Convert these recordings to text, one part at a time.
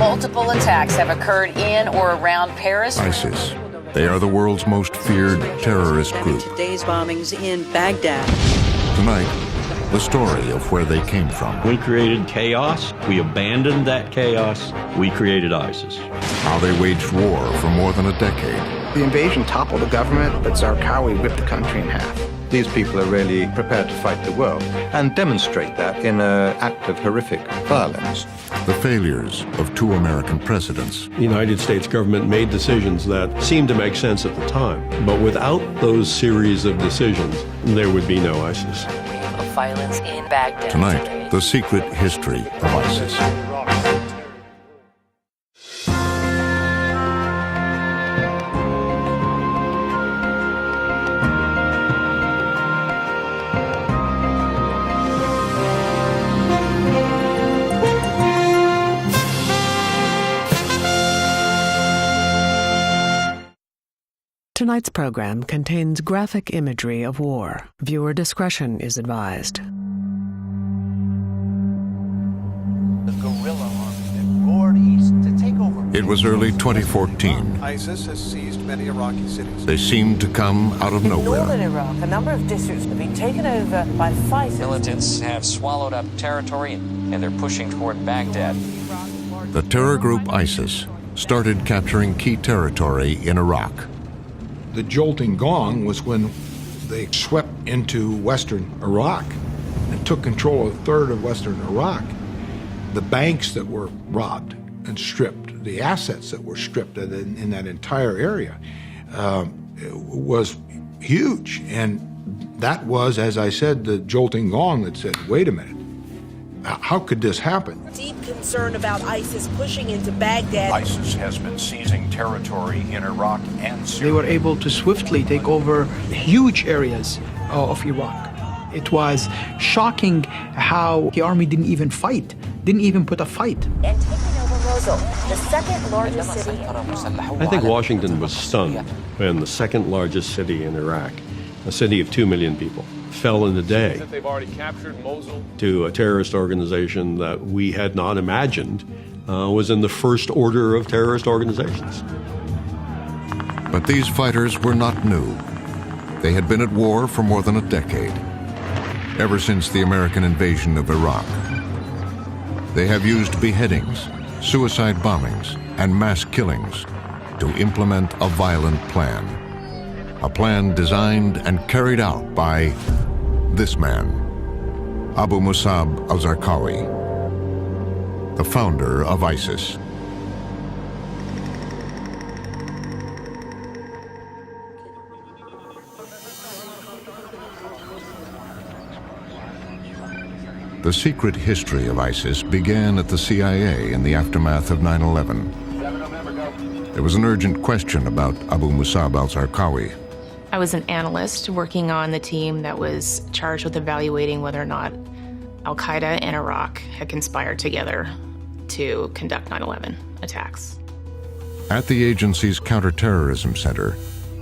Multiple attacks have occurred in or around Paris. ISIS. They are the world's most feared terrorist group. Today's bombings in Baghdad. Tonight, the story of where they came from. We created chaos. We abandoned that chaos. We created ISIS. How they waged war for more than a decade. The invasion toppled the government, but Zarqawi ripped the country in half. These people are really prepared to fight the world and demonstrate that in an act of horrific violence. The failures of 2 American presidents. The United States government made decisions that seemed to make sense at the time. But without those series of decisions, there would be no ISIS. Of violence in Baghdad. Tonight, the secret history of ISIS. Tonight's program contains graphic imagery of war. Viewer discretion is advised. The guerrilla army that roared east to take over. It was early 2014. ISIS has seized many Iraqi cities. They seemed to come out of nowhere. In northern Iraq, a number of districts have been taken over by fighters. Militants have swallowed up territory and they're pushing toward Baghdad. The terror group ISIS started capturing key territory in Iraq. The jolting gong was when they swept into western Iraq and took control of a third of western Iraq. The banks that were robbed and stripped, the assets that were stripped in that entire area was huge. And that was, as I said, the jolting gong that said, wait a minute, how could this happen? Deep concern about ISIS pushing into Baghdad. ISIS has been seizing territory in Iraq and Syria. They were able to swiftly take over huge areas of Iraq. It was shocking how the army didn't even fight, didn't even put a fight. And taking over Mosul, the second largest city. I think Washington was stunned when the second largest city in Iraq, a city of 2 million people, fell in a day they've already captured Mosul to a terrorist organization that we had not imagined was in the first order of terrorist organizations. But these fighters were not new. They had been at war for more than a decade, ever since the American invasion of Iraq. They have used beheadings, suicide bombings, and mass killings to implement a violent plan. A plan designed and carried out by this man, Abu Musab al-Zarqawi, the founder of ISIS. The secret history of ISIS began at the CIA in the aftermath of 9/11. There was an urgent question about Abu Musab al-Zarqawi. I was an analyst working on the team that was charged with evaluating whether or not Al-Qaeda and Iraq had conspired together to conduct 9/11 attacks. At the agency's counterterrorism center,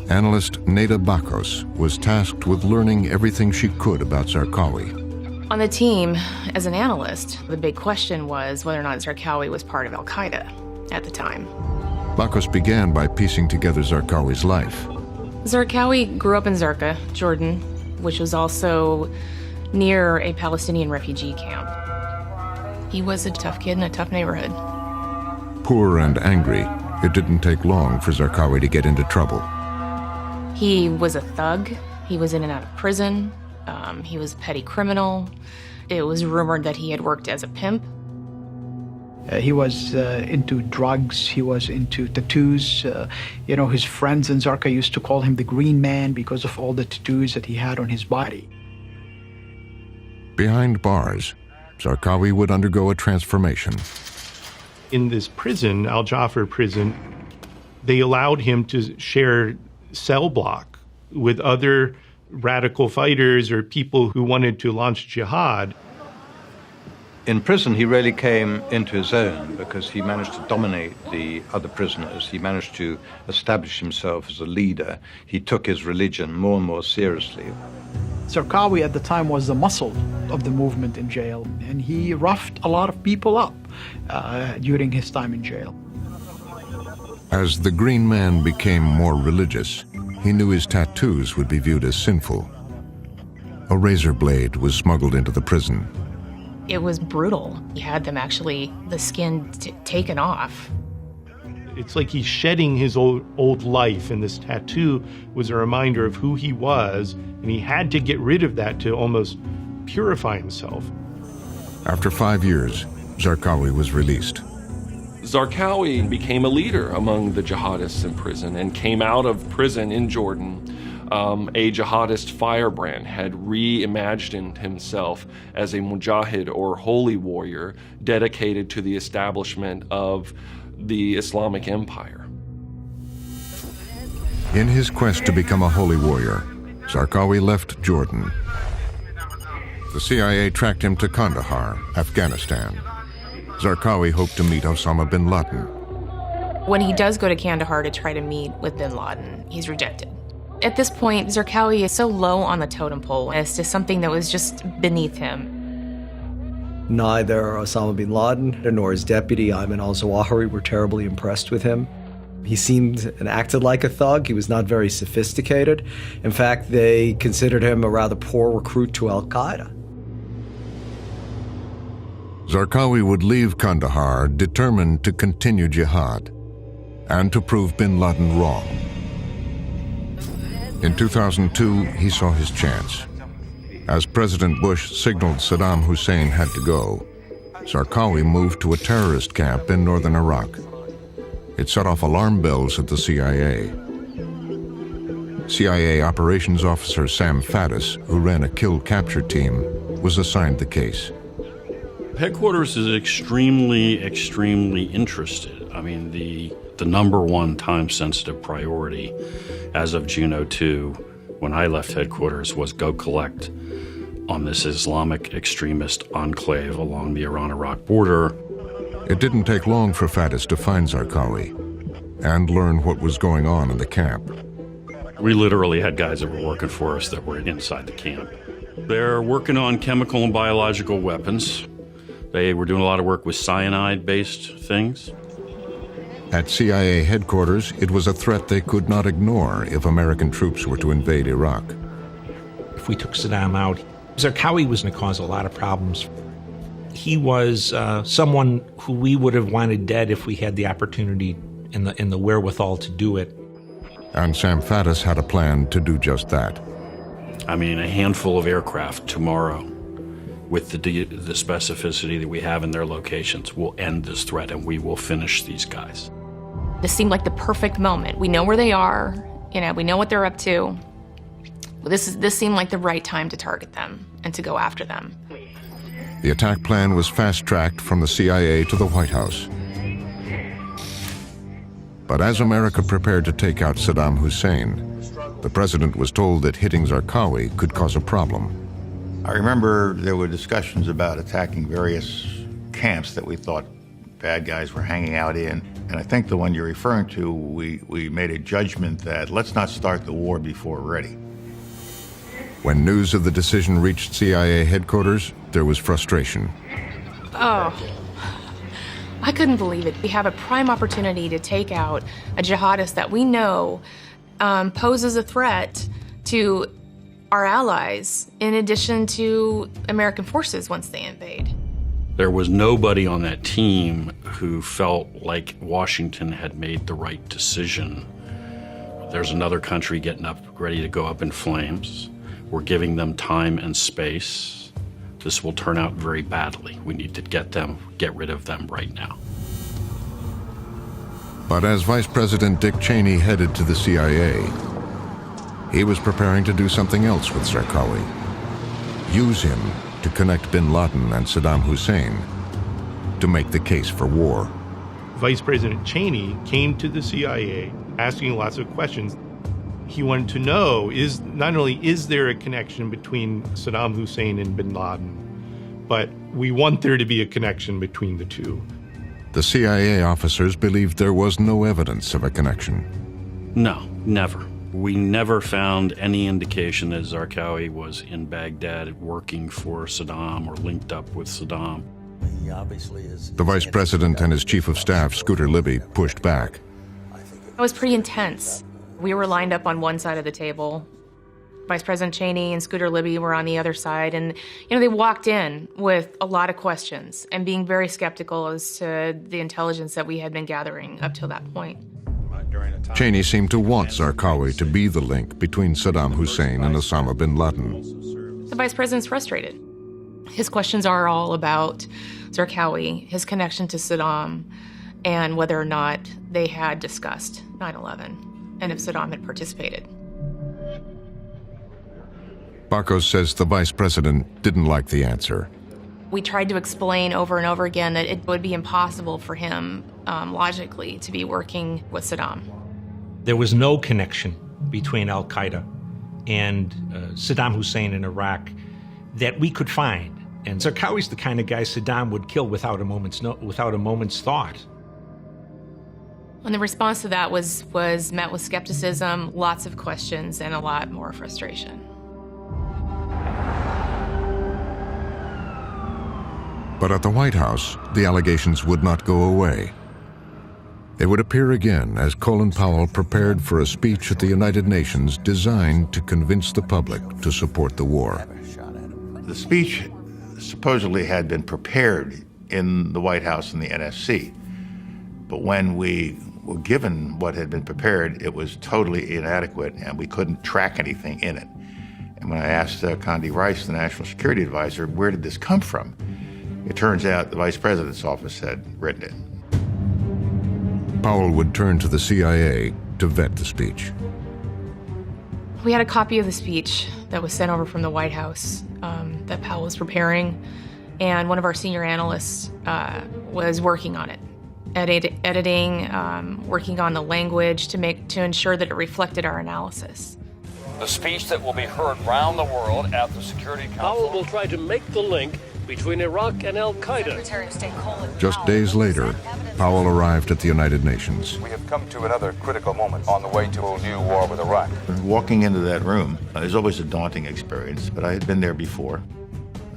analyst Neda Bakos was tasked with learning everything she could about Zarqawi. On the team, as an analyst, the big question was whether or not Zarqawi was part of Al-Qaeda at the time. Bakos began by piecing together Zarqawi's life. Zarqawi grew up in Zarqa, Jordan, which was also near a Palestinian refugee camp. He was a tough kid in a tough neighborhood. Poor and angry, it didn't take long for Zarqawi to get into trouble. He was a thug. He was in and out of prison. He was a petty criminal. It was rumored that he had worked as a pimp. He was into drugs, he was into tattoos. His friends in Zarqa used to call him the Green Man because of all the tattoos that he had on his body. Behind bars, Zarqawi would undergo a transformation. In this prison, Al Jafar prison, they allowed him to share cell block with other radical fighters or people who wanted to launch jihad. In prison, he really came into his own because he managed to dominate the other prisoners. He managed to establish himself as a leader. He took his religion more and more seriously. Zarqawi at the time was the muscle of the movement in jail, and he roughed a lot of people up during his time in jail. As the Green Man became more religious, he knew his tattoos would be viewed as sinful. A razor blade was smuggled into the prison. It was brutal. He had them actually, the skin taken off. It's like he's shedding his old life, and this tattoo was a reminder of who he was, and he had to get rid of that to almost purify himself. After 5 years, Zarqawi was released. Zarqawi became a leader among the jihadists in prison and came out of prison in Jordan. A jihadist firebrand had reimagined himself as a mujahid or holy warrior dedicated to the establishment of the Islamic Empire. In his quest to become a holy warrior, Zarqawi left Jordan. The CIA tracked him to Kandahar, Afghanistan. Zarqawi hoped to meet Osama bin Laden. When he does go to Kandahar to try to meet with bin Laden, he's rejected. At this point, Zarqawi is so low on the totem pole as to something that was just beneath him. Neither Osama bin Laden nor his deputy, Ayman al-Zawahiri, were terribly impressed with him. He seemed and acted like a thug. He was not very sophisticated. In fact, they considered him a rather poor recruit to al-Qaeda. Zarqawi would leave Kandahar determined to continue jihad and to prove bin Laden wrong. In 2002, he saw his chance. As President Bush signaled Saddam Hussein had to go, Zarqawi moved to a terrorist camp in northern Iraq. It set off alarm bells at the CIA. CIA operations officer Sam Faddis, who ran a kill-capture team, was assigned the case. Headquarters is extremely interested. I mean, the number one time-sensitive priority as of June 2002, when I left headquarters, was go collect on this Islamic extremist enclave along the Iran-Iraq border. It didn't take long for Faddis to find Zarqawi and learn what was going on in the camp. We literally had guys that were working for us that were inside the camp. They're working on chemical and biological weapons. They were doing a lot of work with cyanide-based things. At CIA headquarters, it was a threat they could not ignore if American troops were to invade Iraq. If we took Saddam out, Zarqawi was going to cause a lot of problems. He was someone who we would have wanted dead if we had the opportunity and the wherewithal to do it. And Sam Faddis had a plan to do just that. I mean, a handful of aircraft tomorrow, with the specificity that we have in their locations, will end this threat, and we will finish these guys. This seemed like the perfect moment. We know where they are, we know what they're up to. This seemed like the right time to target them and to go after them. The attack plan was fast-tracked from the CIA to the White House. But as America prepared to take out Saddam Hussein, the president was told that hitting Zarqawi could cause a problem. I remember there were discussions about attacking various camps that we thought bad guys were hanging out in. And I think the one you're referring to, we made a judgment that let's not start the war before we're ready. When news of the decision reached CIA headquarters, there was frustration. Oh, I couldn't believe it. We have a prime opportunity to take out a jihadist that we know poses a threat to our allies, in addition to American forces once they invade. There was nobody on that team who felt like Washington had made the right decision. There's another country getting up, ready to go up in flames. We're giving them time and space. This will turn out very badly. We need to get rid of them right now. But as Vice President Dick Cheney headed to the CIA, he was preparing to do something else with Zarqawi. Use him to connect bin Laden and Saddam Hussein to make the case for war. Vice President Cheney came to the CIA asking lots of questions. He wanted to know, not only is there a connection between Saddam Hussein and bin Laden, but we want there to be a connection between the two. The CIA officers believed there was no evidence of a connection. No, never. We never found any indication that Zarqawi was in Baghdad working for Saddam or linked up with Saddam. He obviously is. The vice president and his chief of staff, Scooter Libby, pushed back. It was pretty intense. We were lined up on one side of the table. Vice President Cheney and Scooter Libby were on the other side, and they walked in with a lot of questions and being very skeptical as to the intelligence that we had been gathering up till that point. Cheney seemed to want Zarqawi to be the link between Saddam Hussein and Osama bin Laden. The vice president's frustrated. His questions are all about Zarqawi, his connection to Saddam, and whether or not they had discussed 9/11 and if Saddam had participated. Bakos says the vice president didn't like the answer. We tried to explain over and over again that it would be impossible for him, logically, to be working with Saddam. There was no connection between al-Qaeda and Saddam Hussein in Iraq that we could find. And Zarqawi's the kind of guy Saddam would kill without a moment's thought. And the response to that was met with skepticism, lots of questions, and a lot more frustration. But at the White House, the allegations would not go away. They would appear again as Colin Powell prepared for a speech at the United Nations designed to convince the public to support the war. The speech supposedly had been prepared in the White House and the NSC, but when we were given what had been prepared, it was totally inadequate and we couldn't track anything in it. And when I asked Condi Rice, the National Security Advisor, where did this come from? It turns out the Vice President's office had written it. Powell would turn to the CIA to vet the speech. We had a copy of the speech that was sent over from the White House that Powell was preparing, and one of our senior analysts was working on it, editing, working on the language to ensure that it reflected our analysis. The speech that will be heard round the world at the Security Council. Powell will try to make the link between Iraq and al-Qaeda. Just days later, Powell arrived at the United Nations. We have come to another critical moment on the way to a new war with Iraq. Walking into that room is always a daunting experience, but I had been there before,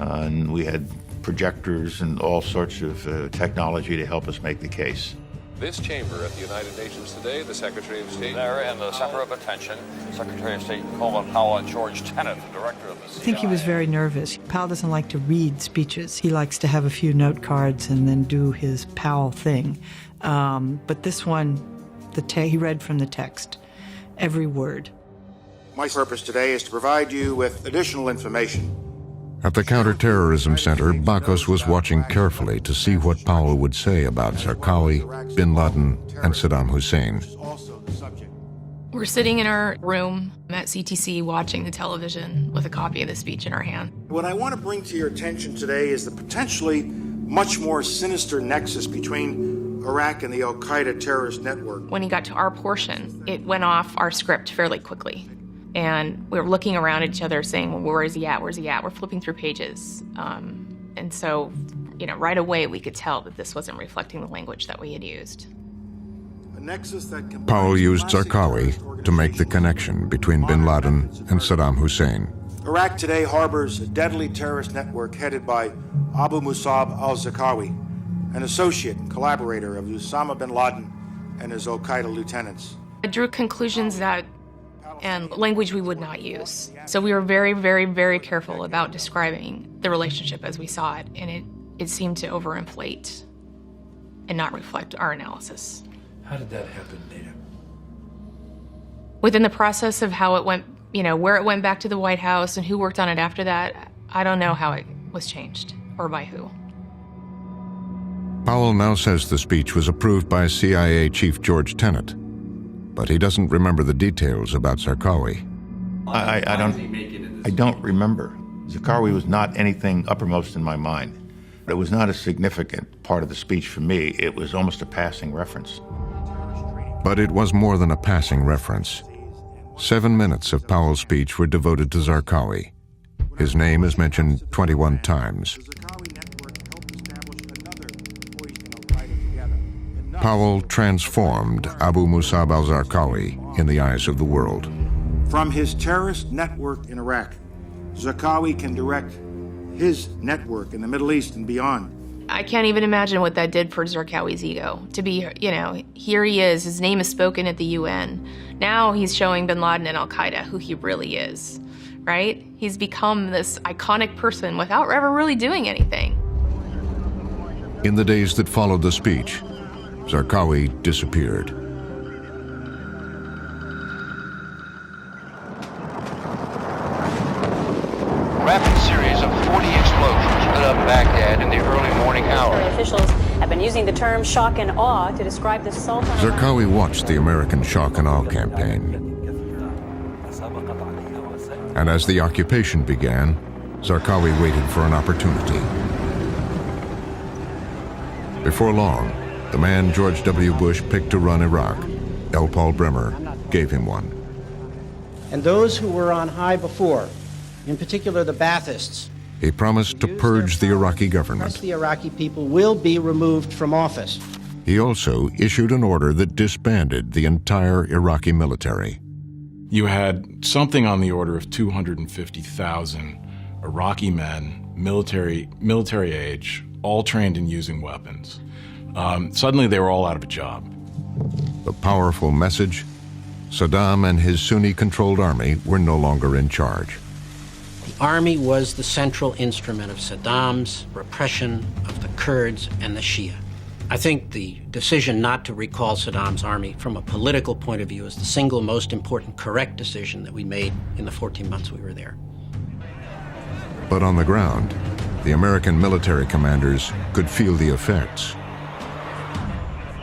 and we had projectors and all sorts of technology to help us make the case. This chamber at the United Nations today, the Secretary of State. There in the center of attention, Secretary of State Colin Powell and George Tenet, the director of the CIA. I think he was very nervous. Powell doesn't like to read speeches. He likes to have a few note cards and then do his Powell thing. But this one, he read from the text, every word. My purpose today is to provide you with additional information. At the Counterterrorism Center, Bakos was watching carefully to see what Powell would say about Zarqawi, bin Laden, and Saddam Hussein. We're sitting in our room at CTC watching the television with a copy of the speech in our hand. What I want to bring to your attention today is the potentially much more sinister nexus between Iraq and the al-Qaeda terrorist network. When he got to our portion, it went off our script fairly quickly. And we were looking around at each other saying, well, where is he at? Where's he at? We're flipping through pages. And so, right away we could tell that this wasn't reflecting the language that we had used. A nexus that Powell used Zarqawi to make the connection between bin Laden and Saddam Hussein. Iraq today harbors a deadly terrorist network headed by Abu Musab al-Zarqawi, an associate and collaborator of Osama bin Laden and his al-Qaeda lieutenants. I drew conclusions and language we would not use. So we were very, very, very careful about describing the relationship as we saw it, and it seemed to overinflate and not reflect our analysis. How did that happen, Nita? Within the process of how it went, where it went back to the White House and who worked on it after that, I don't know how it was changed or by who. Powell now says the speech was approved by CIA Chief George Tenet, but he doesn't remember the details about Zarqawi. I don't remember. Zarqawi was not anything uppermost in my mind. It was not a significant part of the speech for me. It was almost a passing reference. But it was more than a passing reference. 7 minutes of Powell's speech were devoted to Zarqawi. His name is mentioned 21 times. Powell transformed Abu Musab al-Zarqawi in the eyes of the world. From his terrorist network in Iraq, Zarqawi can direct his network in the Middle East and beyond. I can't even imagine what that did for Zarqawi's ego. To be, here he is, his name is spoken at the UN. Now he's showing bin Laden and al-Qaeda who he really is, right? He's become this iconic person without ever really doing anything. In the days that followed the speech, Zarqawi disappeared. Rapid series of 40 explosions lit up Baghdad in the early morning hours. Officials have been using the term shock and awe to describe the Sultan. Zarqawi watched the American shock and awe campaign. And as the occupation began, Zarqawi waited for an opportunity. Before long, the man George W. Bush picked to run Iraq, L. Paul Bremer, gave him one. And those who were on high before, in particular the Baathists, He promised to purge the Iraqi government. the Iraqi people will be removed from office. He also issued an order that disbanded the entire Iraqi military. You had something on the order of 250,000 Iraqi men, military age, all trained in using weapons. Suddenly they were all out of a job. The powerful message: Saddam and his Sunni-controlled army were no longer in charge. The army was the central instrument of Saddam's repression of the Kurds and the Shia. I think the decision not to recall Saddam's army from a political point of view is the single most important correct decision that we made in the 14 months we were there. But on the ground, the American military commanders could feel the effects.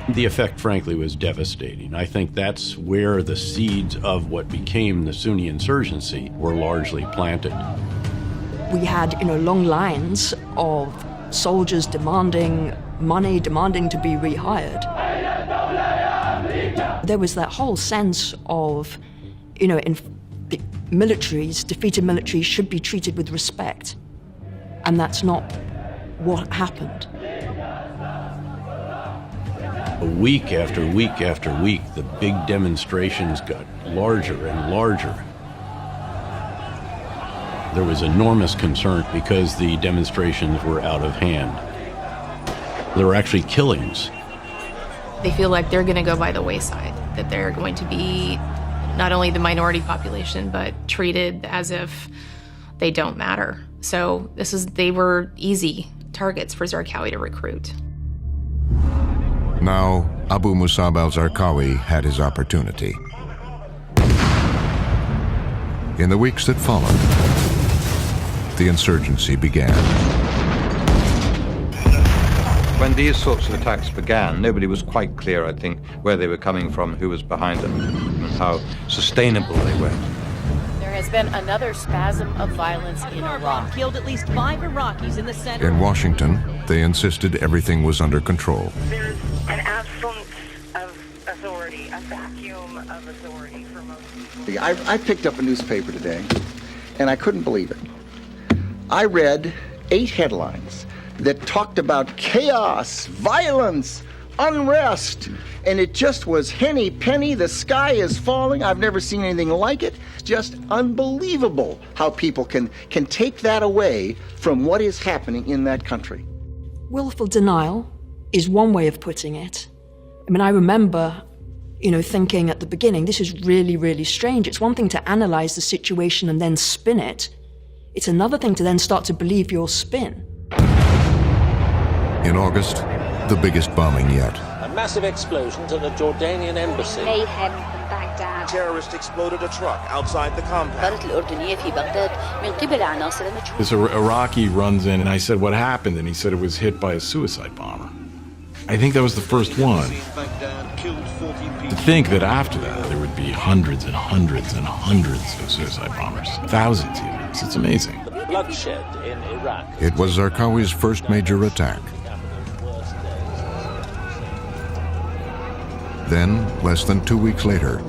The effect, frankly, was devastating. I think that's where the seeds of what became the Sunni insurgency were largely planted. We had, long lines of soldiers demanding money, demanding to be rehired. There was that whole sense of, in the militaries, defeated militaries should be treated with respect. And that's not what happened. Week after week after week, the big demonstrations got larger and larger. There was enormous concern because the demonstrations were out of hand. There were actually killings. They feel like they're going to go by the wayside, that they're going to be not only the minority population, but treated as if they don't matter. So they were easy targets for Zarqawi to recruit. Now, Abu Musab al-Zarqawi had his opportunity. In the weeks that followed, the insurgency began. When these sorts of attacks began, nobody was quite clear, I think, where they were coming from, who was behind them, and how sustainable they were. There has been another spasm of violence in Iraq. Killed at least 5 Iraqis in the center. In Washington, they insisted everything was under control. There's an absence of authority, a vacuum of authority for most people. I picked up a newspaper today, and I couldn't believe it. I read 8 headlines that talked about chaos, violence, unrest, and it just was henny penny, the sky is falling. I've never seen anything like it. It's just unbelievable how people can take that away from what is happening in that country. Willful denial is one way of putting it. I remember, thinking at the beginning, this is really, really strange. It's one thing to analyze the situation and then spin it. It's another thing to then start to believe your spin. In August, the biggest bombing yet. A massive explosion to the Jordanian embassy. Mayhem in Baghdad. Terrorists exploded a truck outside the compound. This Iraqi runs in, and I said, "What happened?" And he said it was hit by a suicide bomber. I think that was the first one. To think that after that, there would be hundreds and hundreds and hundreds of suicide bombers. Thousands even. It's amazing. The bloodshed in Iraq. It was Zarqawi's first major attack. Then, less than 2 weeks later,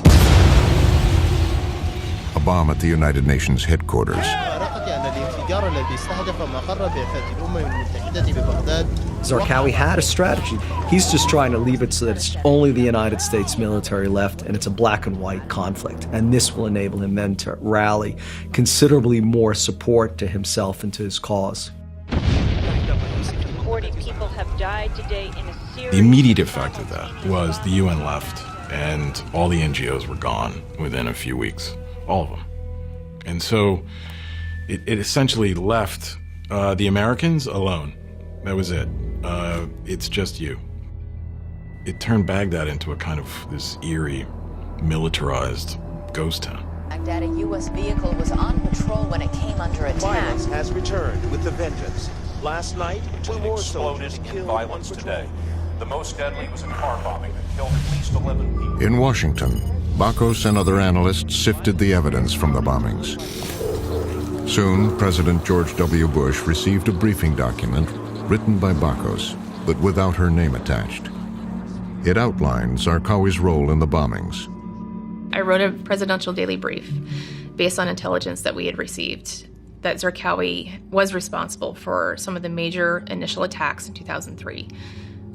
a bomb at the United Nations headquarters. Zarqawi had a strategy. He's just trying to leave it so that it's only the United States military left and it's a black and white conflict. And this will enable him then to rally considerably more support to himself and to his cause. 40 people have died today in a series. The immediate effect of that was the UN left and all the NGOs were gone within a few weeks, all of them. And so it essentially left the Americans alone. That was it. It's just you. It turned Baghdad into a kind of this eerie, militarized ghost town. Baghdad, a U.S. vehicle was on patrol when it came under attack. Violence has returned with a vengeance. Last night, two more soldiers Exploded in killed violence on patrol. today. The most deadly was a car bombing that killed at least 11 people. In Washington, Bakos and other analysts sifted the evidence from the bombings. Soon, President George W. Bush received a briefing document written by Bakos, but without her name attached. It outlined Zarqawi's role in the bombings. I wrote a presidential daily brief based on intelligence that we had received that Zarqawi was responsible for some of the major initial attacks in 2003,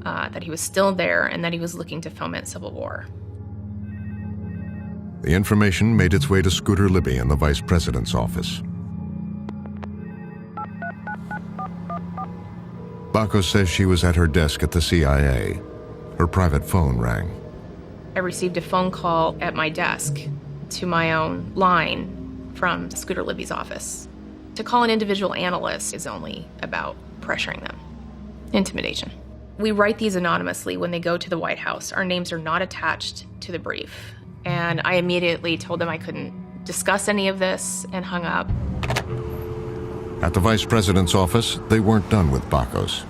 that he was still there, and that he was looking to foment civil war. The information made its way to Scooter Libby in the vice president's office. Bakos says she was at her desk at the CIA. Her private phone rang. I received a phone call at my desk to my own line from Scooter Libby's office. To call an individual analyst is only about pressuring them. Intimidation. We write these anonymously when they go to the White House. Our names are not attached to the brief. And I immediately told them I couldn't discuss any of this and hung up. At the vice president's office, they weren't done with Bakos.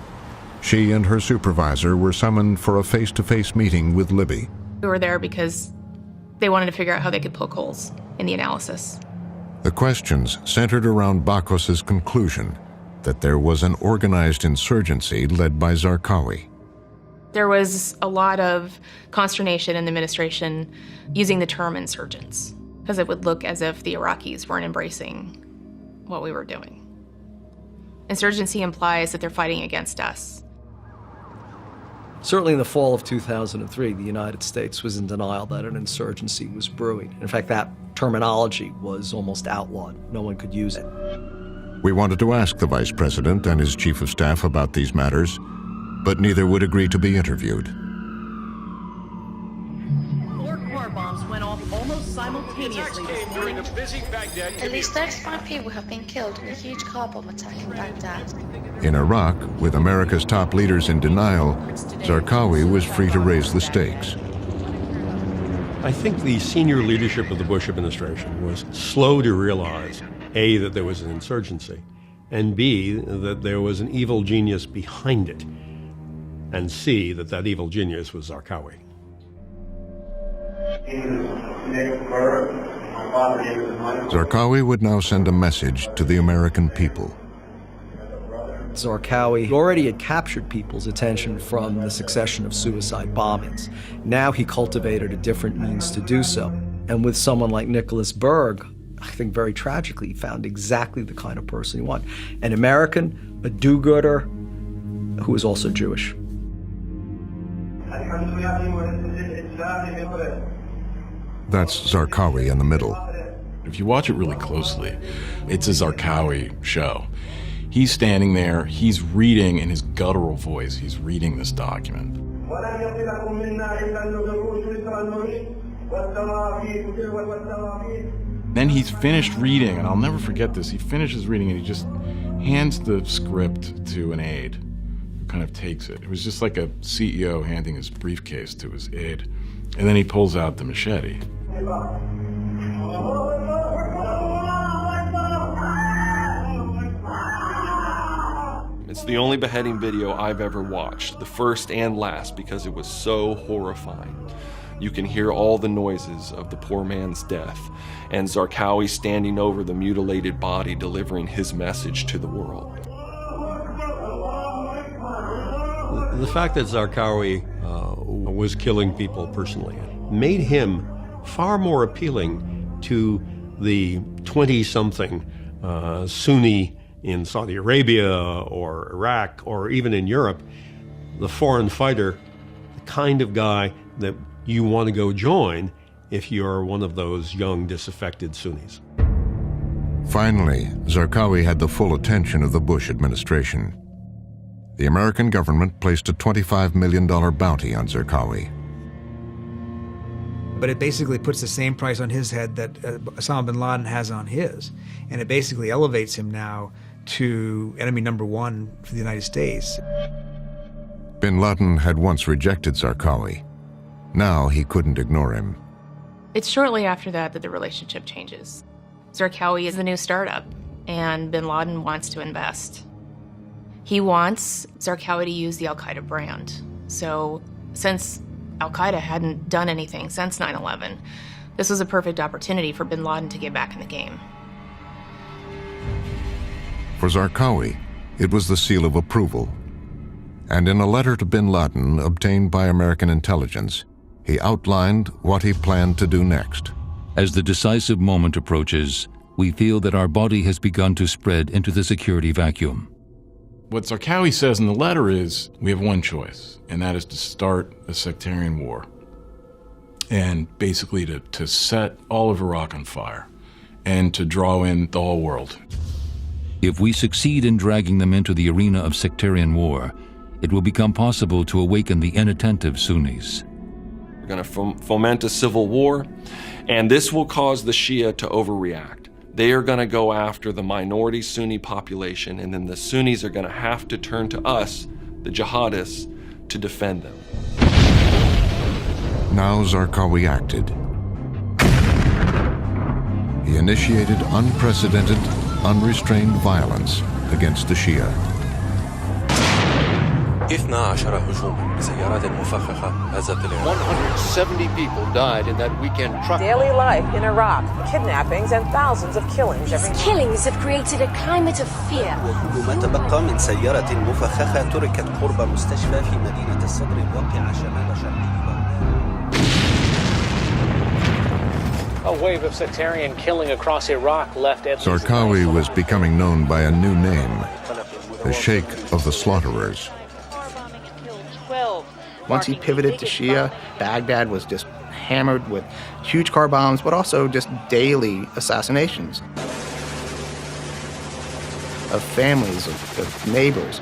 She and her supervisor were summoned for a face-to-face meeting with Libby. We were there because they wanted to figure out how they could poke holes in the analysis. The questions centered around Bakos's conclusion that there was an organized insurgency led by Zarqawi. There was a lot of consternation in the administration using the term insurgents, because it would look as if the Iraqis weren't embracing what we were doing. Insurgency implies that they're fighting against us. Certainly in the fall of 2003, the United States was in denial that an insurgency was brewing. In fact, that terminology was almost outlawed. No one could use it. We wanted to ask the vice president and his chief of staff about these matters, but neither would agree to be interviewed. 4 car bombs went off almost simultaneously this morning. At least 35 people have been killed in a huge car bomb attack in Baghdad. In Iraq, with America's top leaders in denial, Zarqawi was free to raise the stakes. I think the senior leadership of the Bush administration was slow to realize, A, that there was an insurgency, and B, that there was an evil genius behind it, and C, that that evil genius was Zarqawi. Zarqawi would now send a message to the American people. Zarqawi already had captured people's attention from the succession of suicide bombings. Now he cultivated a different means to do so. And with someone like Nicholas Berg, I think very tragically, he found exactly the kind of person he wanted. An American, a do-gooder, who was also Jewish. That's Zarqawi in the middle. If you watch it really closely, it's a Zarqawi show. He's standing there, he's reading in his guttural voice, he's reading this document. Then he's finished reading, and I'll never forget this, he finishes reading and he just hands the script to an aide who kind of takes it. It was just like a CEO handing his briefcase to his aide. And then he pulls out the machete. It's the only beheading video I've ever watched, the first and last, because it was so horrifying. You can hear all the noises of the poor man's death, and Zarqawi standing over the mutilated body delivering his message to the world. The fact that Zarqawi was killing people personally made him far more appealing to the 20-something Sunni in Saudi Arabia or Iraq or even in Europe the foreign fighter, the kind of guy that you want to go join if you're one of those young, disaffected Sunnis. Finally, Zarqawi had the full attention of the Bush administration. The American government placed a $25 million bounty on Zarqawi. But it basically puts the same price on his head that Osama bin Laden has on his. And it basically elevates him now to enemy number one for the United States. Bin Laden had once rejected Zarqawi. Now he couldn't ignore him. It's shortly after that that the relationship changes. Zarqawi is the new startup, and bin Laden wants to invest. He wants Zarqawi to use the al-Qaeda brand. So since al-Qaeda hadn't done anything since 9/11, this was a perfect opportunity for bin Laden to get back in the game. For Zarqawi, it was the seal of approval. And in a letter to bin Laden obtained by American intelligence, he outlined what he planned to do next. As the decisive moment approaches, we feel that our body has begun to spread into the security vacuum. What Zarqawi says in the letter is, we have one choice, and that is to start a sectarian war. And basically to set all of Iraq on fire, and to draw in the whole world. If we succeed in dragging them into the arena of sectarian war, it will become possible to awaken the inattentive Sunnis. We're going to foment a civil war, and this will cause the Shia to overreact. They are going to go after the minority Sunni population, and then the Sunnis are going to have to turn to us, the jihadists, to defend them. Now Zarqawi acted. He initiated unprecedented, unrestrained violence against the Shia. 170 people died in that weekend truck. Daily life in Iraq, kidnappings and thousands of killings every These killings have created a climate of fear. ما تبقى من سيارة مفخخة تركت قرب مستشفى في مدينة الصدر الواقعة شمال شرق. A wave of sectarian killing across Iraq left Zarqawi was becoming known by a new name, the Sheikh of the Slaughterers. Once he pivoted to Shia, Baghdad was just hammered with huge car bombs, but also just daily assassinations of families, of neighbors.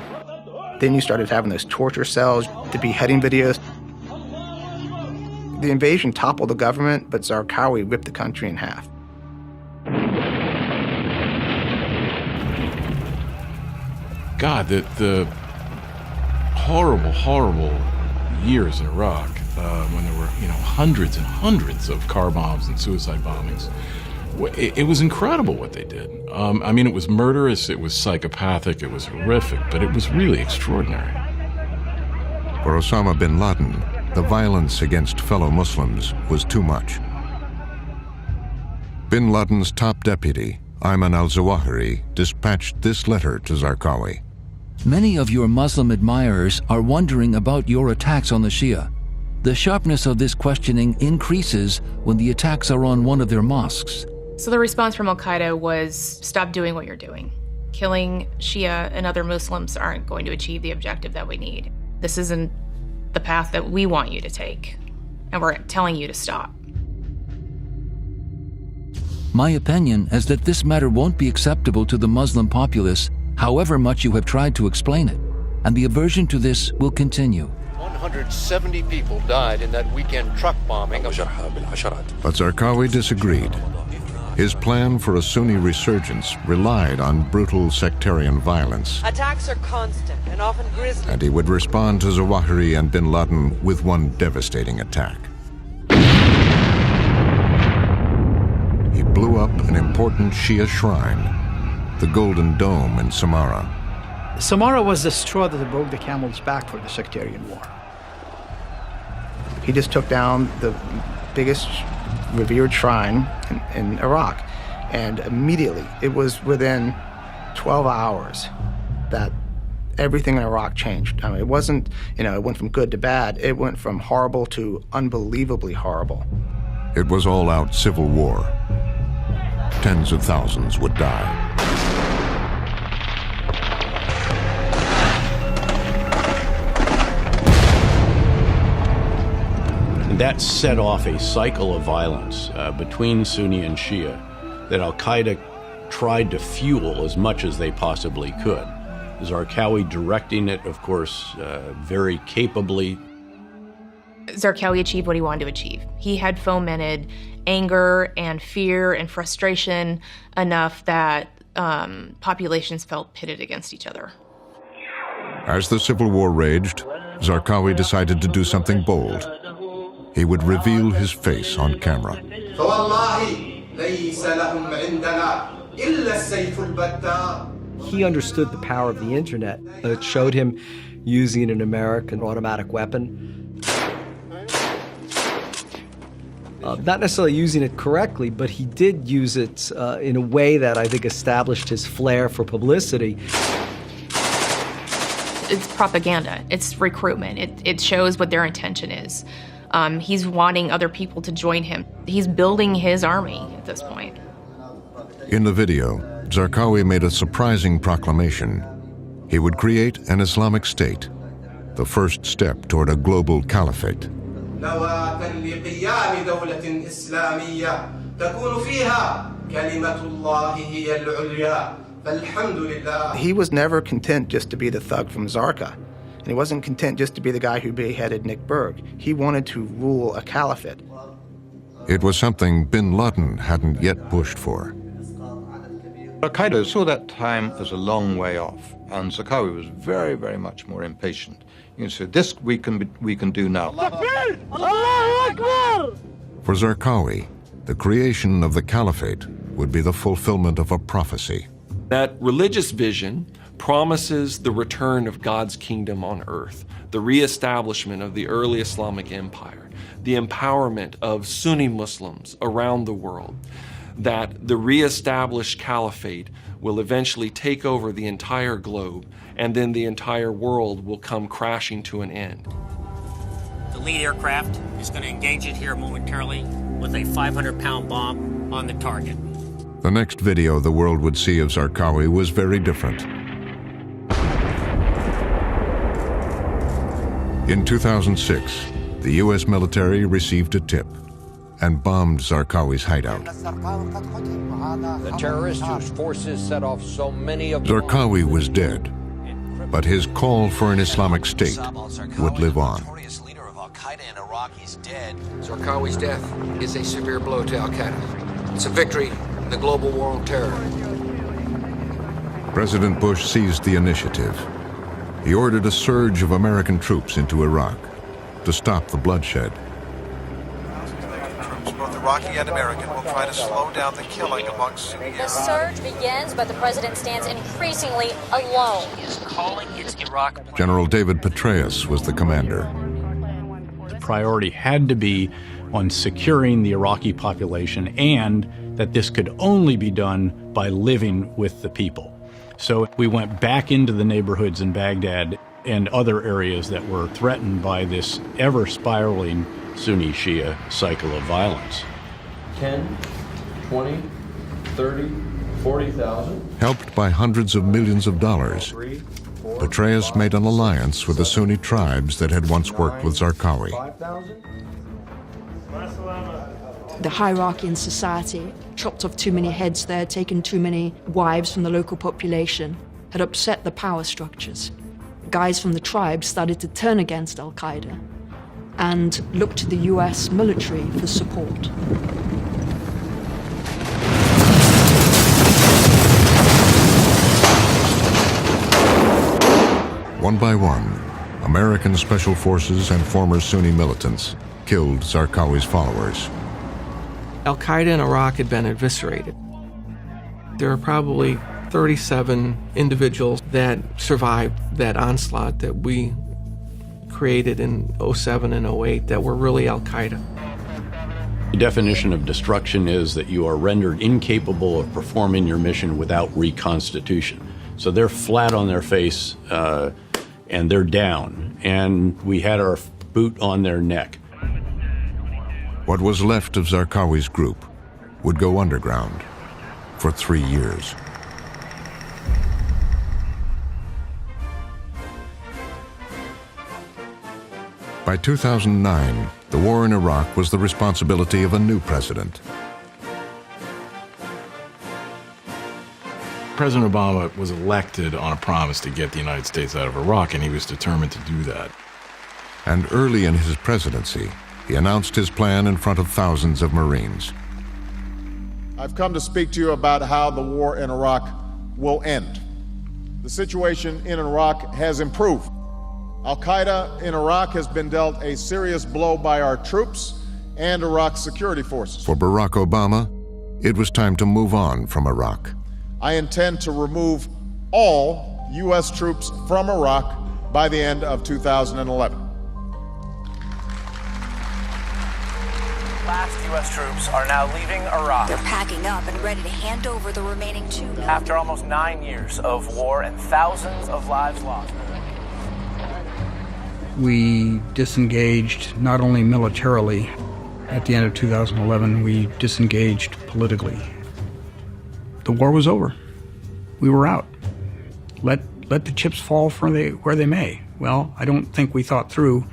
Then you started having those torture cells, the beheading videos. The invasion toppled the government, but Zarqawi ripped the country in half. God, the horrible, horrible years in Iraq, when there were, hundreds and hundreds of car bombs and suicide bombings. It was incredible what they did. I mean, it was murderous, it was psychopathic, it was horrific, but it was really extraordinary. For Osama bin Laden, the violence against fellow Muslims was too much. Bin Laden's top deputy, Ayman al-Zawahiri, dispatched this letter to Zarqawi. Many of your Muslim admirers are wondering about your attacks on the Shia. The sharpness of this questioning increases when the attacks are on one of their mosques. So the response from al-Qaeda was, stop doing what you're doing. Killing Shia and other Muslims aren't going to achieve the objective that we need. This isn't the path that we want you to take, and we're telling you to stop. My opinion is that this matter won't be acceptable to the Muslim populace, however much you have tried to explain it, and the aversion to this will continue. 170 people died in that weekend truck bombing. But Zarqawi disagreed. His plan for a Sunni resurgence relied on brutal sectarian violence. Attacks are constant and often grisly. And he would respond to Zawahiri and bin Laden with one devastating attack. He blew up an important Shia shrine, the Golden Dome in Samarra. Samarra was the straw that broke the camel's back for the sectarian war. He just took down the biggest revered shrine in Iraq. And immediately, it was within 12 hours that everything in Iraq changed. I mean, it wasn't, it went from good to bad. It went from horrible to unbelievably horrible. It was all-out civil war. Tens of thousands would die. that set off a cycle of violence between Sunni and Shia that al-Qaeda tried to fuel as much as they possibly could. Zarqawi directing it, of course, very capably. Zarqawi achieved what he wanted to achieve. He had fomented anger and fear and frustration enough that populations felt pitted against each other. As the civil war raged, Zarqawi decided to do something bold. He would reveal his face on camera. He understood the power of the internet. It showed him using an American automatic weapon. Not necessarily using it correctly, but he did use it in a way that I think established his flair for publicity. It's propaganda. It's recruitment. It shows what their intention is. He's wanting other people to join him. He's building his army at this point. In the video, Zarqawi made a surprising proclamation. He would create an Islamic State, the first step toward a global caliphate. He was never content just to be the thug from Zarqa. And he wasn't content just to be the guy who beheaded Nick Berg. He wanted to rule a caliphate. It was something bin Laden hadn't yet pushed for. Al-Qaeda saw that time as a long way off, and Zarqawi was very, very much more impatient. You know, so this we can do now. For Zarqawi, the creation of the caliphate would be the fulfillment of a prophecy. That religious vision promises the return of God's kingdom on earth, the reestablishment of the early Islamic empire, the empowerment of Sunni Muslims around the world, that the reestablished caliphate will eventually take over the entire globe, and then the entire world will come crashing to an end. The lead aircraft is going to engage it here momentarily with a 500-pound bomb on the target. The next video the world would see of Zarqawi was very different. In 2006, the U.S. military received a tip and bombed Zarqawi's hideout. The terrorist whose forces set off so many of Zarqawi was dead, but his call for an Islamic State would live on. Zarqawi's death is a severe blow to al-Qaeda. It's a victory in the global war on terror. President Bush seized the initiative. He ordered a surge of American troops into Iraq to stop the bloodshed. Both Iraqi and American will try to slow down the killing among Sunni. The surge begins, but the president stands increasingly alone. He is calling its Iraq. General David Petraeus was the commander. The priority had to be on securing the Iraqi population, and that this could only be done by living with the people. So we went back into the neighborhoods in Baghdad and other areas that were threatened by this ever-spiraling Sunni-Shia cycle of violence. 10, 20, 30, 40,000. Helped by hundreds of millions of dollars, Petraeus made an alliance with the Sunni tribes that had once worked with Zarqawi. The hierarchy in society chopped off too many heads there, taken too many wives from the local population, had upset the power structures. Guys from the tribes started to turn against al-Qaeda and looked to the US military for support. One by one, American special forces and former Sunni militants killed Zarqawi's followers. Al-Qaeda in Iraq had been eviscerated. There are probably 37 individuals that survived that onslaught that we created in 07 and 08 that were really Al-Qaeda. The definition of destruction is that you are rendered incapable of performing your mission without reconstitution. So they're flat on their face and they're down, and we had our boot on their neck. What was left of Zarqawi's group would go underground for 3 years. By 2009, The war in Iraq was the responsibility of a new president. President Obama was elected on a promise to get the United States out of Iraq, and he was determined to do that. And early in his presidency, he announced his plan in front of thousands of Marines. I've come to speak to you about how the war in Iraq will end. The situation in Iraq has improved. Al-Qaeda in Iraq has been dealt a serious blow by our troops and Iraq's security forces. For Barack Obama, it was time to move on from Iraq. I intend to remove all U.S. troops from Iraq by the end of 2011. Last U.S. troops are now leaving Iraq. They're packing up and ready to hand over the remaining 2. After almost 9 years of war and thousands of lives lost. We disengaged not only militarily. At the end of 2011, we disengaged politically. The war was over. We were out. Let the chips fall where they may. Well, I don't think we thought through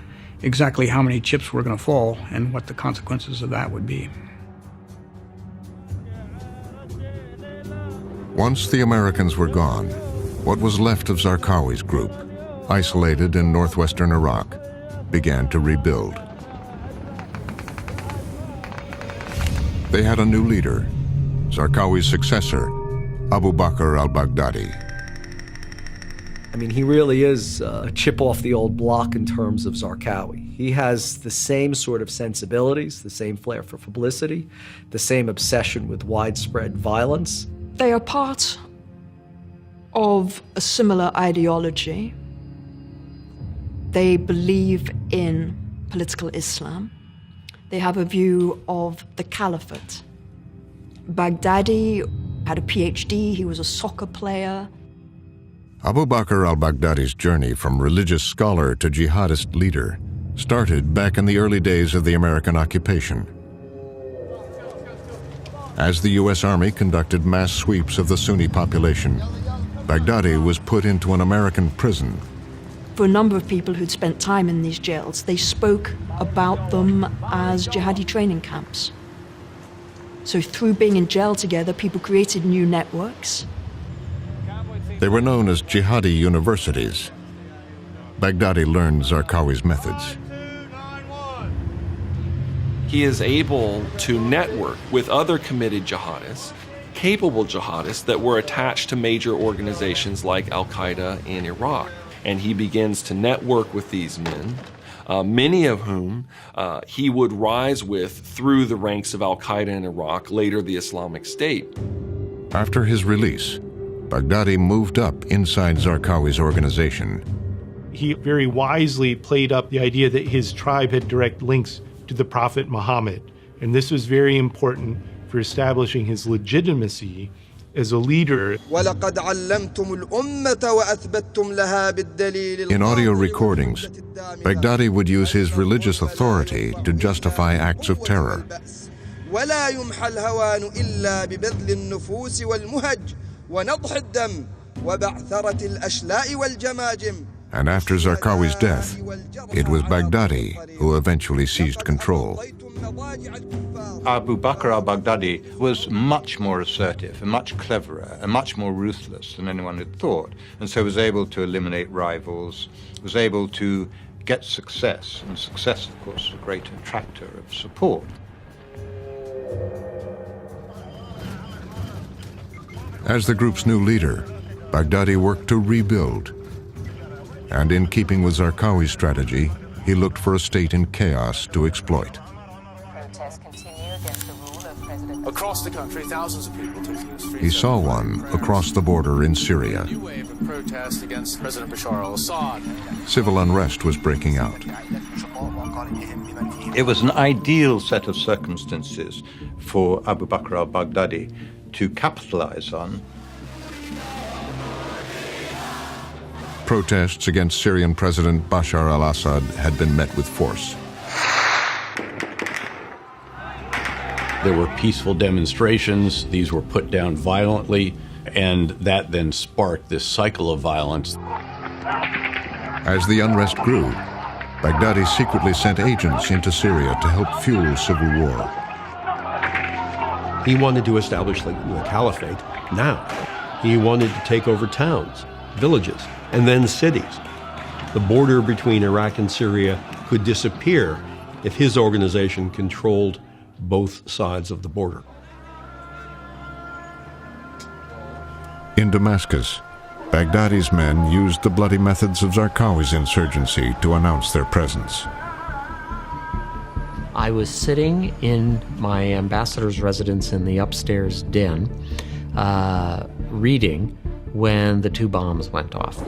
exactly how many chips were going to fall and what the consequences of that would be. Once the Americans were gone, what was left of Zarqawi's group, isolated in northwestern Iraq, began to rebuild. They had a new leader, Zarqawi's successor, Abu Bakr al-Baghdadi. I mean, he really is a chip off the old block in terms of Zarqawi. He has the same sort of sensibilities, the same flair for publicity, the same obsession with widespread violence. They are part of a similar ideology. They believe in political Islam. They have a view of the caliphate. Baghdadi had a PhD, he was a soccer player. Abu Bakr al-Baghdadi's journey from religious scholar to jihadist leader started back in the early days of the American occupation. As the U.S. Army conducted mass sweeps of the Sunni population, Baghdadi was put into an American prison. For a number of people who'd spent time in these jails, they spoke about them as jihadi training camps. So through being in jail together, people created new networks. They were known as jihadi universities. Baghdadi learned Zarqawi's methods. He is able to network with other committed jihadists, capable jihadists that were attached to major organizations like Al-Qaeda in Iraq. And he begins to network with these men, many of whom he would rise with through the ranks of Al-Qaeda in Iraq, later the Islamic State. After his release, Baghdadi moved up inside Zarqawi's organization. He very wisely played up the idea that his tribe had direct links to the Prophet Muhammad, and this was very important for establishing his legitimacy as a leader. In audio recordings, Baghdadi would use his religious authority to justify acts of terror. And after Zarqawi's death, it was Baghdadi who eventually seized control. Abu Bakr al-Baghdadi was much more assertive and much cleverer and much more ruthless than anyone had thought, and so was able to eliminate rivals, was able to get success, and success, of course, is a great attractor of support. As the group's new leader, Baghdadi worked to rebuild. And in keeping with Zarqawi's strategy, he looked for a state in chaos to exploit. Across the country, thousands of people taking the streets. He saw one across the border in Syria. A new wave of protest against President Bashar al-Assad. Civil unrest was breaking out. It was an ideal set of circumstances for Abu Bakr al-Baghdadi to capitalize on. Protests against Syrian President Bashar al-Assad had been met with force. There were peaceful demonstrations. These were put down violently, and that then sparked this cycle of violence. As the unrest grew, Baghdadi secretly sent agents into Syria to help fuel civil war. He wanted to establish the caliphate now. He wanted to take over towns, villages, and then cities. The border between Iraq and Syria could disappear if his organization controlled both sides of the border. In Damascus, Baghdadi's men used the bloody methods of Zarqawi's insurgency to announce their presence. I was sitting in my ambassador's residence in the upstairs den, reading when the 2 bombs went off.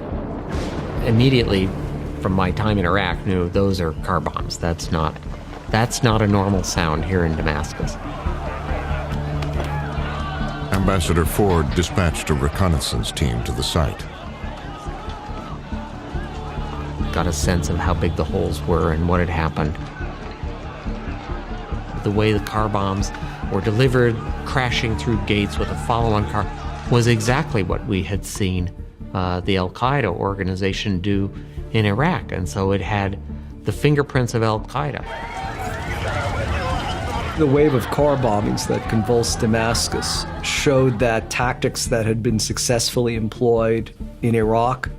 Immediately, from my time in Iraq, knew those are car bombs. That's not a normal sound here in Damascus. Ambassador Ford dispatched a reconnaissance team to the site. Got a sense of how big the holes were and what had happened. The way the car bombs were delivered, crashing through gates with a follow-on car, was exactly what we had seen the Al-Qaeda organization do in Iraq. And so it had the fingerprints of Al-Qaeda. The wave of car bombings that convulsed Damascus showed that tactics that had been successfully employed in Iraq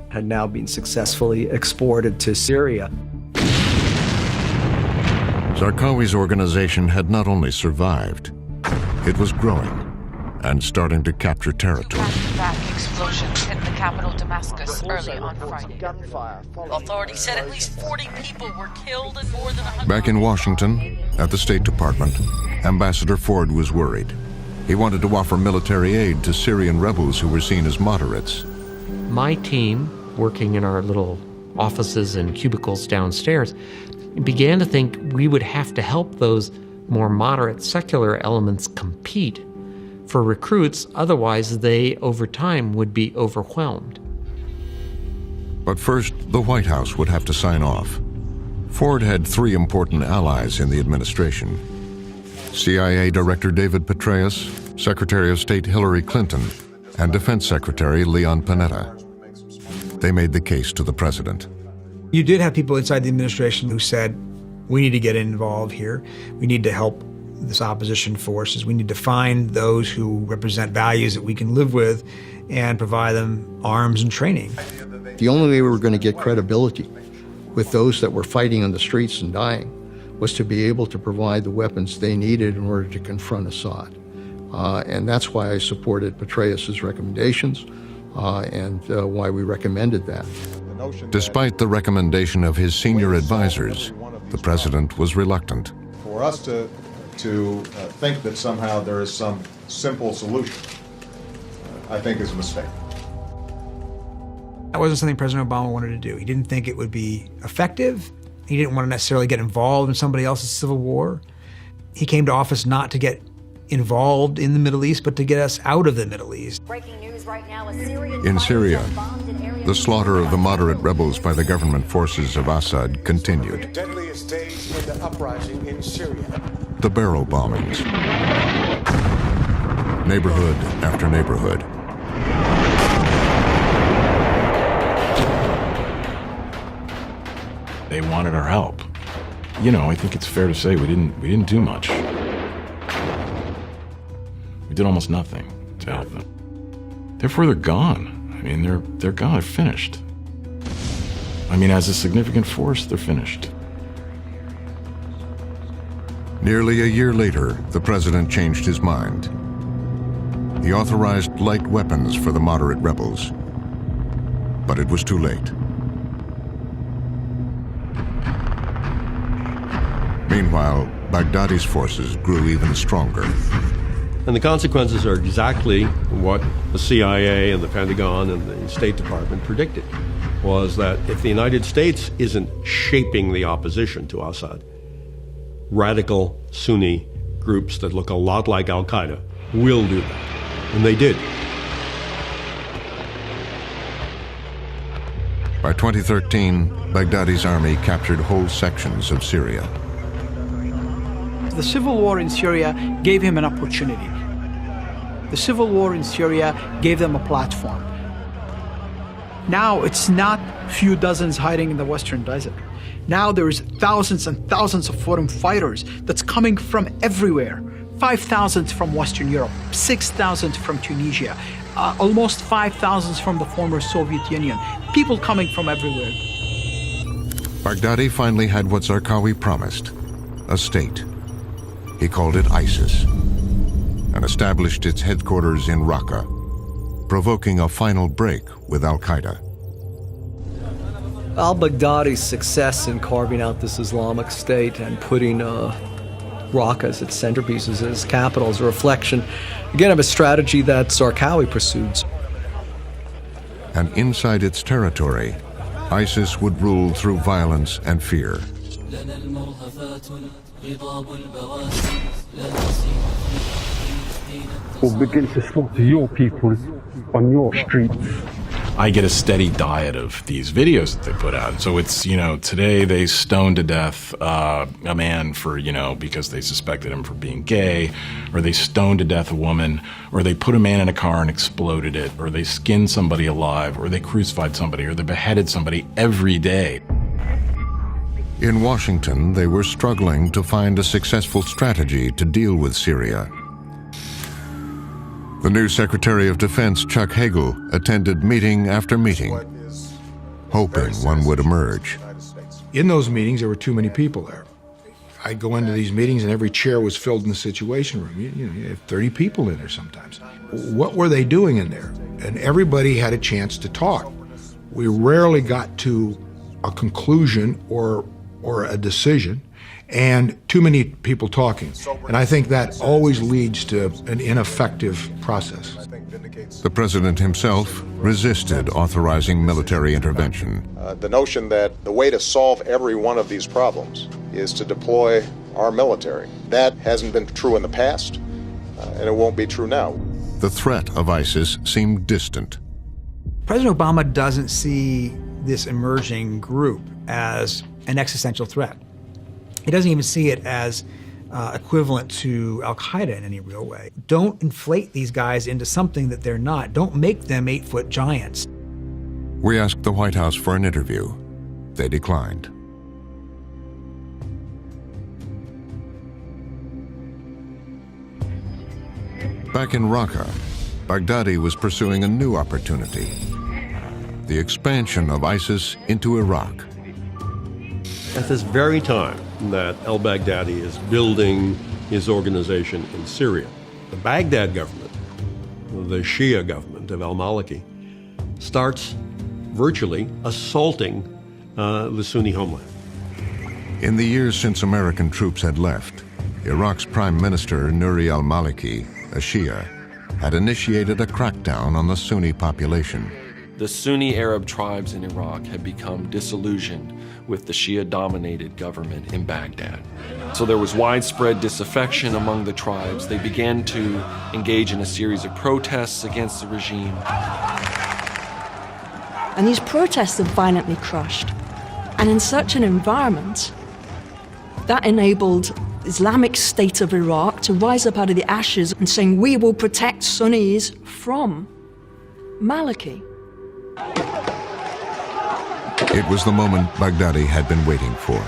had now been successfully exported to Syria. Zarqawi's organization had not only survived, it was growing and starting to capture territory. Back-to-back explosions hit the capital Damascus early on Friday. Authorities said at least 40 people were killed and more than 100... Back in Washington, at the State Department, Ambassador Ford was worried. He wanted to offer military aid to Syrian rebels who were seen as moderates. My team, working in our little offices and cubicles downstairs, began to think we would have to help those more moderate secular elements compete for recruits, otherwise they, over time, would be overwhelmed. But first, the White House would have to sign off. Ford had 3 important allies in the administration: CIA Director David Petraeus, Secretary of State Hillary Clinton, and Defense Secretary Leon Panetta. They made the case to the president. You did have people inside the administration who said, we need to get involved here. We need to help this opposition forces. We need to find those who represent values that we can live with and provide them arms and training. The only way we were going to get credibility with those that were fighting on the streets and dying was to be able to provide the weapons they needed in order to confront Assad. And that's why I supported Petraeus' recommendations and why we recommended that. Despite the recommendation of his senior advisors, the president was reluctant. For us to think that somehow there is some simple solution, I think is a mistake. That wasn't something President Obama wanted to do. He didn't think it would be effective. He didn't want to necessarily get involved in somebody else's civil war. He came to office not to get involved in the Middle East, but to get us out of the Middle East. Breaking news right now, a Syrian In Syria, the slaughter of the moderate rebels by the government forces of Assad continued. Deadliest days in the uprising in Syria. The barrel bombings. Neighborhood after neighborhood. They wanted our help. You know, I think it's fair to say we didn't do much. We did almost nothing to help them. Therefore, they're gone. I mean, they're gone. They're finished. I mean, as a significant force, they're finished. Nearly a year later, the president changed his mind. He authorized light weapons for the moderate rebels, but it was too late. Meanwhile, Baghdadi's forces grew even stronger. And the consequences are exactly what the CIA and the Pentagon and the State Department predicted, was that if the United States isn't shaping the opposition to Assad, radical Sunni groups that look a lot like Al-Qaeda will do that. And they did. By 2013, Baghdadi's army captured whole sections of Syria. The civil war in Syria gave him an opportunity. The civil war in Syria gave them a platform. Now it's not few dozens hiding in the western desert. Now there's thousands and thousands of foreign fighters that's coming from everywhere. 5,000 from Western Europe, 6,000 from Tunisia, almost 5,000 from the former Soviet Union. People coming from everywhere. Baghdadi finally had what Zarqawi promised, a state. He called it ISIS and established its headquarters in Raqqa, provoking a final break with al-Qaeda. Al-Baghdadi's success in carving out this Islamic State and putting Raqqa as its centerpiece, as its capital, is a reflection, again, of a strategy that Zarqawi pursued. And inside its territory, ISIS would rule through violence and fear. We'll begin to slaughter your people on your streets. I get a steady diet of these videos that they put out. So it's, today they stoned to death a man for, because they suspected him for being gay, or they stoned to death a woman, or they put a man in a car and exploded it, or they skinned somebody alive, or they crucified somebody, or they beheaded somebody every day. In Washington, they were struggling to find a successful strategy to deal with Syria. The new Secretary of Defense, Chuck Hagel, attended meeting after meeting, hoping one would emerge. In those meetings, there were too many people there. I'd go into these meetings and every chair was filled in the Situation Room. You have 30 people in there sometimes. What were they doing in there? And everybody had a chance to talk. We rarely got to a conclusion or a decision, and too many people talking. And I think that always leads to an ineffective process. The president himself resisted authorizing military intervention. The notion that the way to solve every one of these problems is to deploy our military. That hasn't been true in the past, and it won't be true now. The threat of ISIS seemed distant. President Obama doesn't see this emerging group as an existential threat. He doesn't even see it as equivalent to al-Qaeda in any real way. Don't inflate these guys into something that they're not. Don't make them 8-foot giants. We asked the White House for an interview. They declined. Back in Raqqa, Baghdadi was pursuing a new opportunity: the expansion of ISIS into Iraq. At this very time that al-Baghdadi is building his organization in Syria, the Baghdad government, the Shia government of al-Maliki, starts virtually assaulting the Sunni homeland. In the years since American troops had left, Iraq's Prime Minister Nouri al-Maliki, a Shia, had initiated a crackdown on the Sunni population. The Sunni Arab tribes in Iraq had become disillusioned with the Shia-dominated government in Baghdad. So there was widespread disaffection among the tribes. They began to engage in a series of protests against the regime. And these protests are violently crushed. And in such an environment, that enabled Islamic State of Iraq to rise up out of the ashes and saying, we will protect Sunnis from Maliki. It was the moment Baghdadi had been waiting for.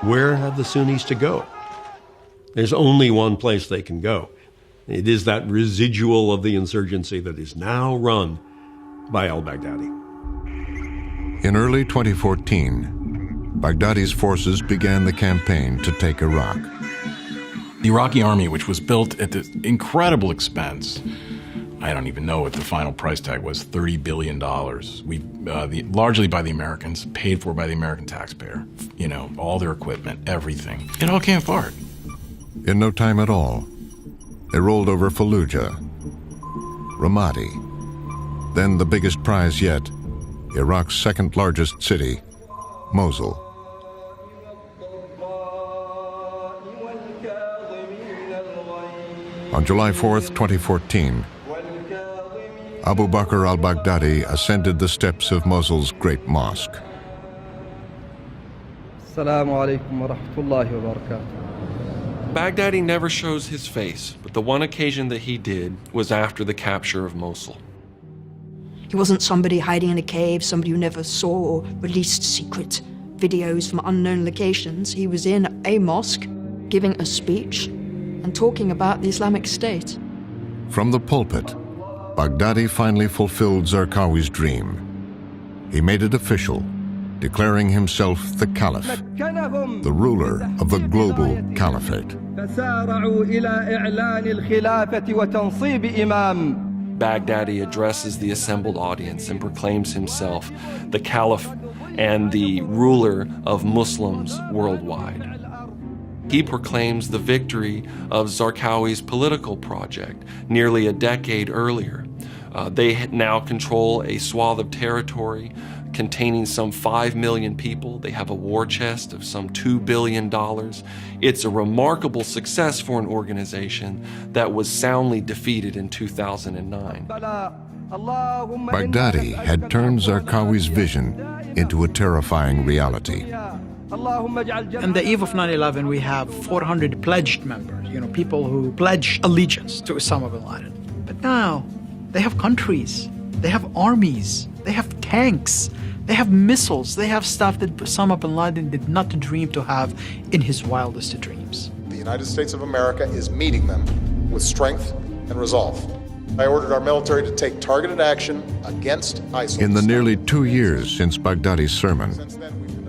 Where have the Sunnis to go? There's only one place they can go. It is that residual of the insurgency that is now run by al-Baghdadi. In early 2014, Baghdadi's forces began the campaign to take Iraq. The Iraqi army, which was built at the incredible expense, I don't even know what the final price tag was, $30 billion. Largely by the Americans, paid for by the American taxpayer. All their equipment, everything. It all came apart. In no time at all, they rolled over Fallujah, Ramadi, then the biggest prize yet, Iraq's second largest city, Mosul. On July 4th, 2014, Abu Bakr al-Baghdadi ascended the steps of Mosul's great mosque. Assalamu alaikum wa rahmatullahi wa barakatuh. Baghdadi never shows his face, but the one occasion that he did was after the capture of Mosul. He wasn't somebody hiding in a cave, somebody who never saw or released secret videos from unknown locations. He was in a mosque, giving a speech and talking about the Islamic State. From the pulpit, Baghdadi finally fulfilled Zarqawi's dream. He made it official, declaring himself the Caliph, the ruler of the global caliphate. Baghdadi addresses the assembled audience and proclaims himself the Caliph and the ruler of Muslims worldwide. He proclaims the victory of Zarqawi's political project nearly a decade earlier. They now control a swath of territory containing some 5 million people. They have a war chest of some $2 billion. It's a remarkable success for an organization that was soundly defeated in 2009. Baghdadi had turned Zarqawi's vision into a terrifying reality. On the eve of 9/11, we have 400 pledged members, people who pledged allegiance to Osama bin Laden. But now, they have countries, they have armies, they have tanks, they have missiles, they have stuff that Osama bin Laden did not dream to have in his wildest dreams. The United States of America is meeting them with strength and resolve. I ordered our military to take targeted action against ISIL. In the nearly 2 years since Baghdadi's sermon,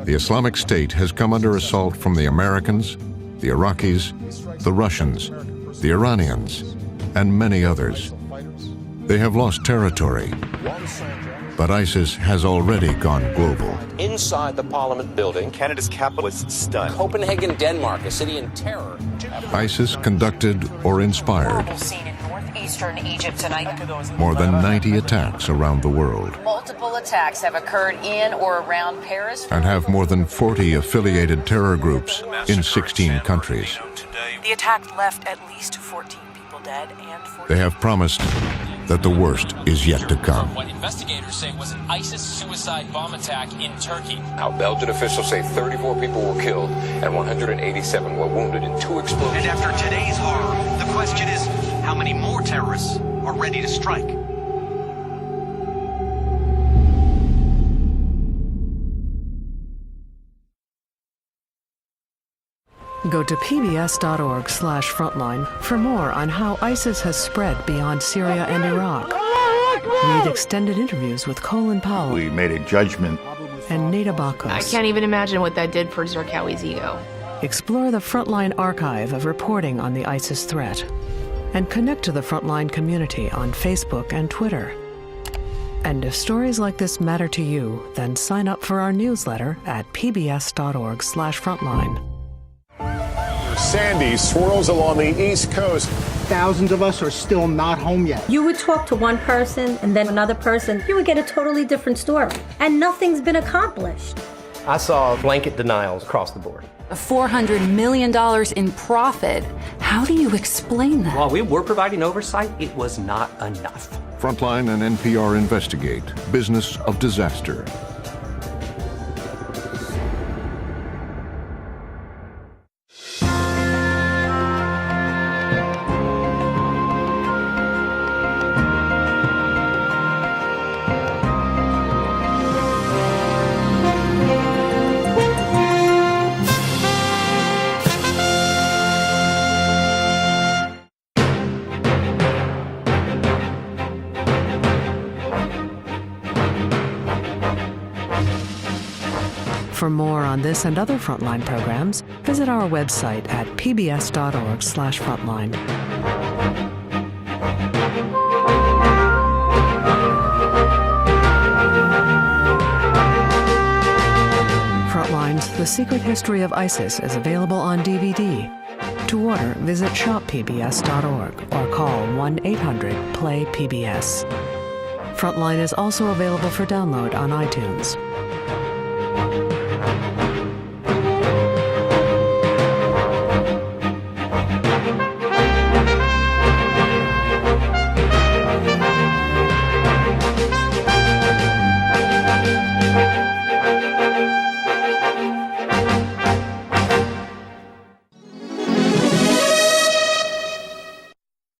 the Islamic State has come under assault from the Americans, the Iraqis, the Russians, the Iranians, and many others. They have lost territory, but ISIS has already gone global. Inside the Parliament building, Canada's capital was stunned. Copenhagen, Denmark, a city in terror. ISIS conducted or inspired Eastern Egypt tonight. more than 90 attacks around the world Multiple attacks have occurred in or around Paris. and have more than 40 affiliated terror groups in 16 countries. The attack left at least 14 people dead and 14. They have promised that the worst is yet to come. What investigators say was an ISIS suicide bomb attack in Turkey. Now, Belgian officials say 34 people were killed and 187 were wounded in 2 explosions. And after today's horror, the question is, how many more terrorists are ready to strike? Go to pbs.org/frontline for more on how ISIS has spread beyond Syria and Iraq. Read extended interviews with Colin Powell. We made a judgment. And Neda Bakos. I can't even imagine what that did for Zarqawi's ego. Explore the Frontline archive of reporting on the ISIS threat. And connect to the Frontline community on Facebook and Twitter. And if stories like this matter to you, then sign up for our newsletter at pbs.org/frontline. Sandy swirls along the East Coast. Thousands of us are still not home yet. You would talk to one person and then another person. You would get a totally different story. And nothing's been accomplished. I saw blanket denials across the board. $400 million in profit. How do you explain that? While we were providing oversight, it was not enough. Frontline and NPR investigate business of disaster. For more on this and other Frontline programs, visit our website at pbs.org/frontline. Frontline's The Secret History of ISIS is available on DVD. To order, visit shoppbs.org or call 1-800-PLAY-PBS. Frontline is also available for download on iTunes.